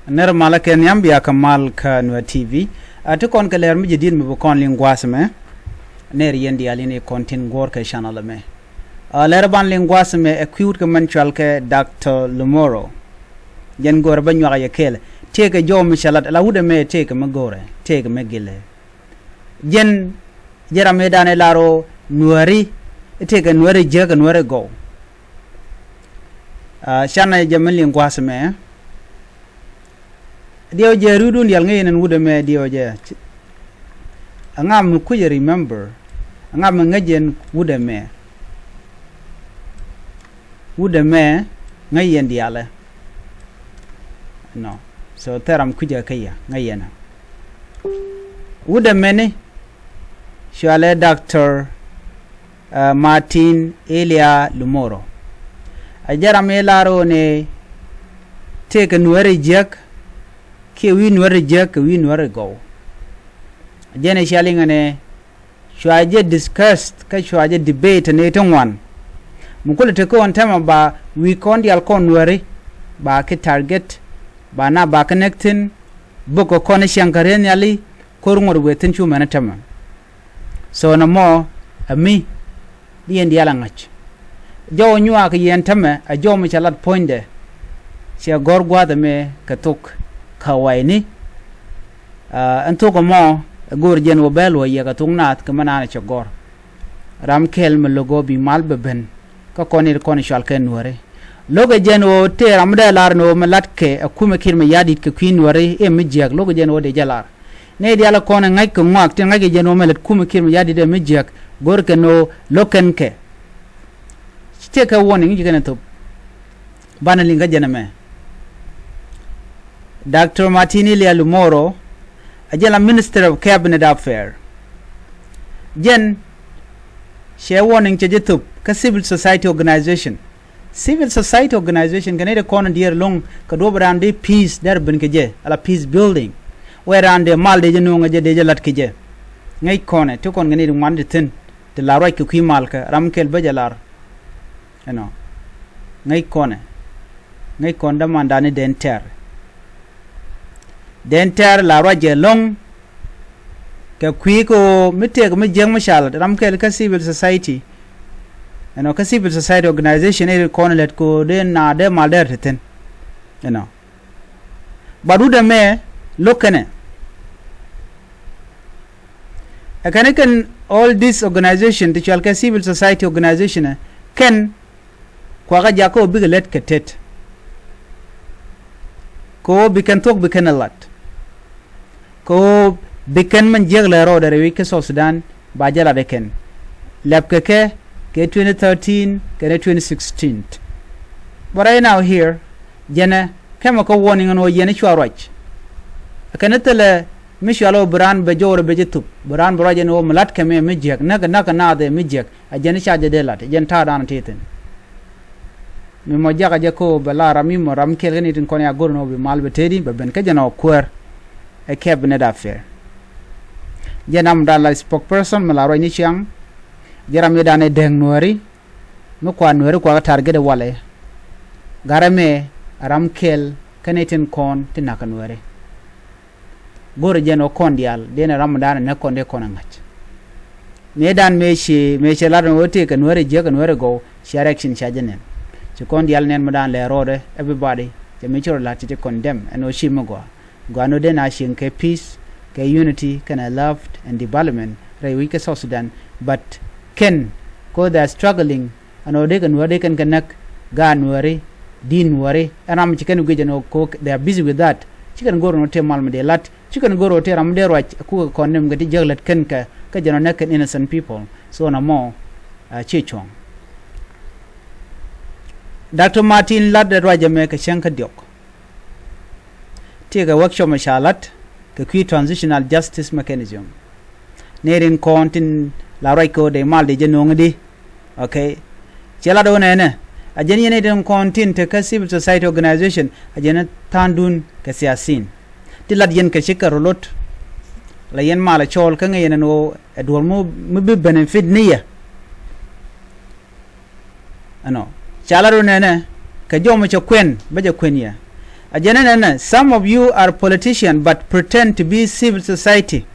ner mala ken yam biya kamal ka Nuer TV to kon ka ler mi jidin mi kon lingwas me ner yendi aline kontin gor ka channel me ler ban lingwas me acute ka mental ke Dr. Lomuoor yen gor ba nywa ya kel te ka jo mi shalat la wude me te ka magore te ka megile jen jera me dane laro nuari te ka nuari je ka nuari go shana jamal lingwas me dio je rudun yal ngay nen wude me dio je angam ku je remember angam ngajen wude me ngayen diale no so teram ku je kaya ngayena wude me ni shale Dr. Martin Elia Lomuoor ajara me laro ne take nuere jiääk ke wi Nuer jiääk wi Nuer go jene shalinga ne shwaje discussed ka shwaje debate ne tongwan mukule te ko on tema ba wi kondi al kon Nuer ba ke target ba na ba connecting boko kon shankaren yali ko ngor wetin chu mena tema so no mo ami dien diala ngach jo nyua ke yen tema a jo mi chalat poinde sia gorgwa de me katuk kawaini anto ko mo gor jen wo belo ye ka Thok Naath ka manana chagor ram kel me logo bi mal beben ka konir kon shal ken Nuer logo jen wo te ram de lar no malat ke akume kir me yadit ke queen Nuer e me jiääk logo jen wo de jalar ne di ala kon ngai ko ngak te ngai jen wo melet kume kir me yadit de me jiääk gor ke no loken ke te ka woni ngi gene to bana linga jena me Dr. Martin Elia Lomuoor ajala Minister of Cabinet Affairs jen she warning che jetup ka civil society organization ganede kon dier long ka do brande peace der ben ke je ala peace building where ande mal de jeno ngaje de lat ke je ngai kone to kon ganede wande ten de la roi ke kui mal ka ramkel bajalar ngai kon da mandane denter la roje long ka kui ko mite ko me jeng mashal ram kel ka civil society ka civil society organization e ko let ko den na de malder ten badu de me lokene akane all this organization the chalka civil society organization ken ko ga jako big let ketet ko bikan tok bikan alat ko bikan man jegla ro dare wi ke South Sudan ba jala de ken lab ke 2013 ke 2016 but right now here jena kema ko warning no yene chwarach akane tele mishalo bran be jore be jetup bran broje no malat ke me jiääk na de me jiääk a jene chaje de lat jen ta dan teten mi mo jaga je ko bala rami mo ram kel ni tin kon ya gorno be malbe tedi be ben ka jeno kwer e cabinet affair jenam dala spokesperson malaro ni chiang jaram yedane deng Nuer mo kwa Nuer kwa target de wale garame ram kel kanetin kon tinaka Nuer gore jeno kondial dena ram dana ne konde konangach medan meshi ladon wote ka Nuer je ka Nuer go direction chajenen to kondial nen madan le rode everybody the mature lati to condemn and o shimogo gano den ashin ke peace ke unity kana love and development rai wike South Sudan but ken ko they are struggling and o de kan kanak ga Nuer din Nuer and am chicken gujeno ko they are busy with that chicken goro no te malme de lat chicken goro te ram de ro ku condemn gati jaglat ken ka jeno nak innocent people so na mo chichong Dr. Martin Ladde Raja me ka shanka diok tega workshop mashalat ka kui transitional justice mechanism nerin kontin la raiko de mal de jenongdi okay chela do ne ajeni yene den kontin te ka civil society organization ajena tandun ka siasin tilad yen ka shikarolot la yen mala chol ka ngene no edwol mo be benefit niya chalaro nene ka jomo cha kwen baja kwen ya Some of you are politicians but pretend to be civil society.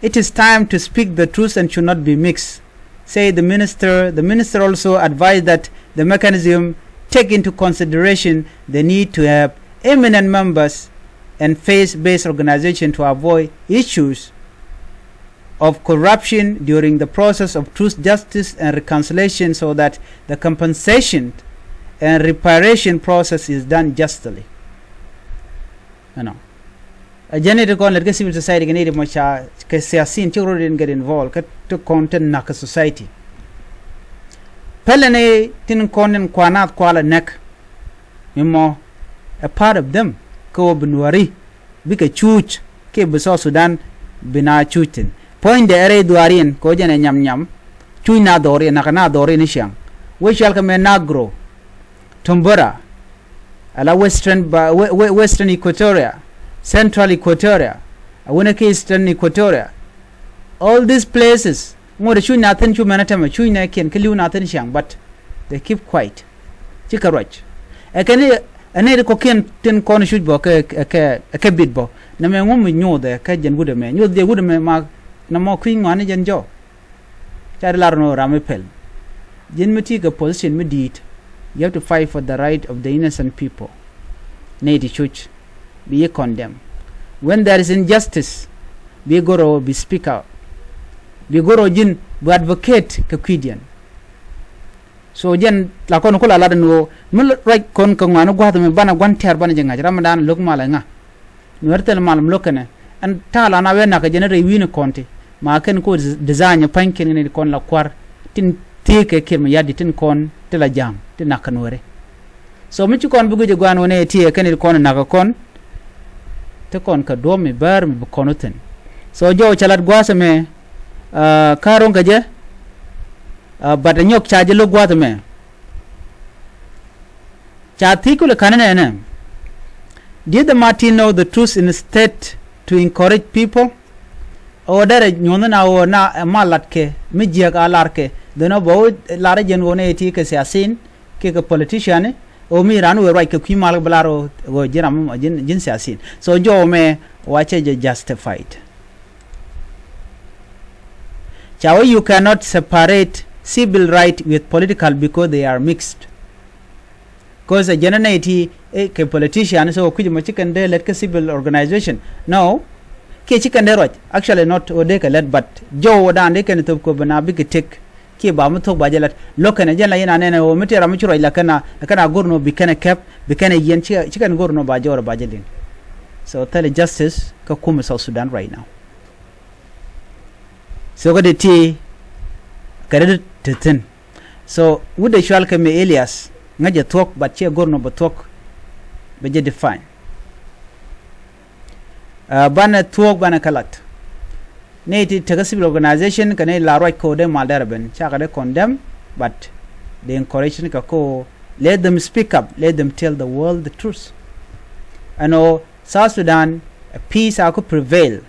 It is time to speak the truth and should not be mixed, say the minister. The minister also advised that the mechanism take into consideration the need to have eminent members and faith-based organization to avoid issues of corruption during the process of truth, justice, and reconciliation, so that the compensation and reparation process is done justly. A genetic con let civil society can need much seen children get involved to content naka society. Pelene tin konen kwanat kwala nek mimo a part of them ko benwari bika chuch ke South Sudan bina chutin point the ere duarien ko jene nyam chuy na dori na kana dori ni shang we shall come nagro tumbura ala western Equatoria, central Equatoria, awunake eastern Equatoria, all these places ngore chuy na tan chu manatama chuy na ken kaliu na tan shang, but they keep quiet chikarach akane ane ko ken tin kon shoot bo ke bit bo na me ngum nyu de ka jen gude me nyu de gude me ma na mo kwing ngane jen jo char lar no ramepel jen meti ga position me dit. You have to fight for the right of the innocent people. Need to church be condemned. When there is injustice, be goro be speak out. Be goro jin be advocate kakidian. So jen la kon ko la ladan wo mul right kon ko ngano gwa me bana gwan ter bana jenga ramadan lok mala nga nuertel malam lokene an tala na we na ka jenere wini konti ma ken ko design panken ni kon la kwar tin tike ke me yadi tin kon tela jam tin nakanore so mi kon bugu je gwan woni tie ken kon naka kon te kon ka do mi bar mi konoten so jo chalat gwasa me karon gaje but nyok chaje lo gwata me chati kule kanene ne did the Martin know the truth instead to encourage people or dare nyona na o na malatke mi jiääk alarke deno bo lare jen woni ti ke siasin ke politician o mi ranu we right ke kimal blaro go jiram jin siasin so jo me wache je justified chawo you cannot separate civil right with political because they are mixed. Because a generality a politician so kuji mo chicken de let civil organization no ke chicken de right actually not odeka let but jo dan de ken to ko bana big take ke ba mu to ba jelat lokane jela yana ne o mitira mu chiro ila kana gorno bikana cap bikana yen chicken gorno ba jora ba jelin so tell justice ka kuumɛ South Sudan right now so go de ti kare teten so would the shal kame Elias ngaje talk but che gorno ba talk be je define bana talk bana kalat neti taga civil organization kane la right code mal darben cha kade condemn but the encourage ka ko let them speak up, let them tell the world the truth. And South Sudan peace could prevail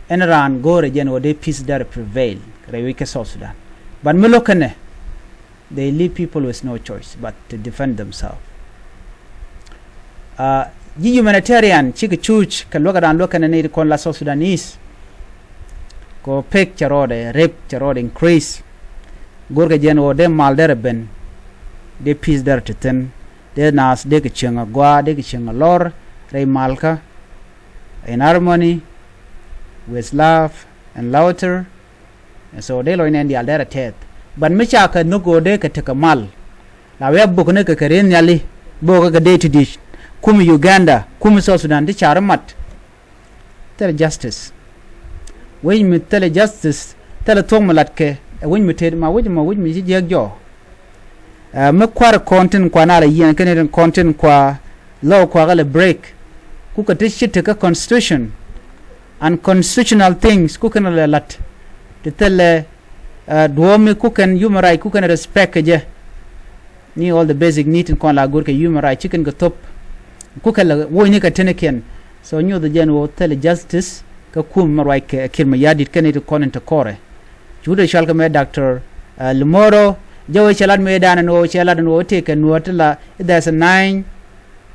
and around go again or they peace that prevail Rewike South Sudan but Mulokane they leave people with no choice but to defend themselves. Humanitarian chiki chuch ka look around look and need kon la South Sudanese ko pek charode rape charode increase gorga jen o dem mal derben de peace der teten de nas de ke chenga gwa de ke chenga lor rei malka in harmony with love and laughter and so de lo in the aldera tet but micha ka nugo de ka tekamal la we bu ne ka karen yali bo ka de tidish kum Uganda kum South Sudan de charmat tell justice when me tell justice tell tong malatke when me ted ma wuj mi jiääk jo me kwar content kwa na yen kenen content kwa law kwa gale break ku ka tishite ka constitution and constitutional things ku kan lat to tell duomi ku kan human right ku kan respect je ni all the basic need in kon la gurke human right chicken go top ku kala wo ni ka teneken so nyu the gen wo tell justice ka kum right ke kirma yadit kan it konent kore jude shalka me Dr. Lumoro jawe chalat me dana no chalat no take no tala there's a 9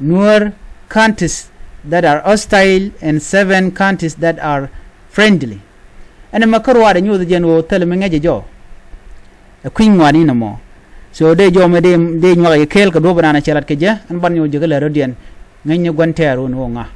Nuer counties that are hostile and 7 counties that are friendly. And makarwa da nyu jen wo tel menga jo a queen wani na mo so de jo me de nyu kel ka do bana chalat ke ja an ban nyu je la rodian ngany gwantero no nga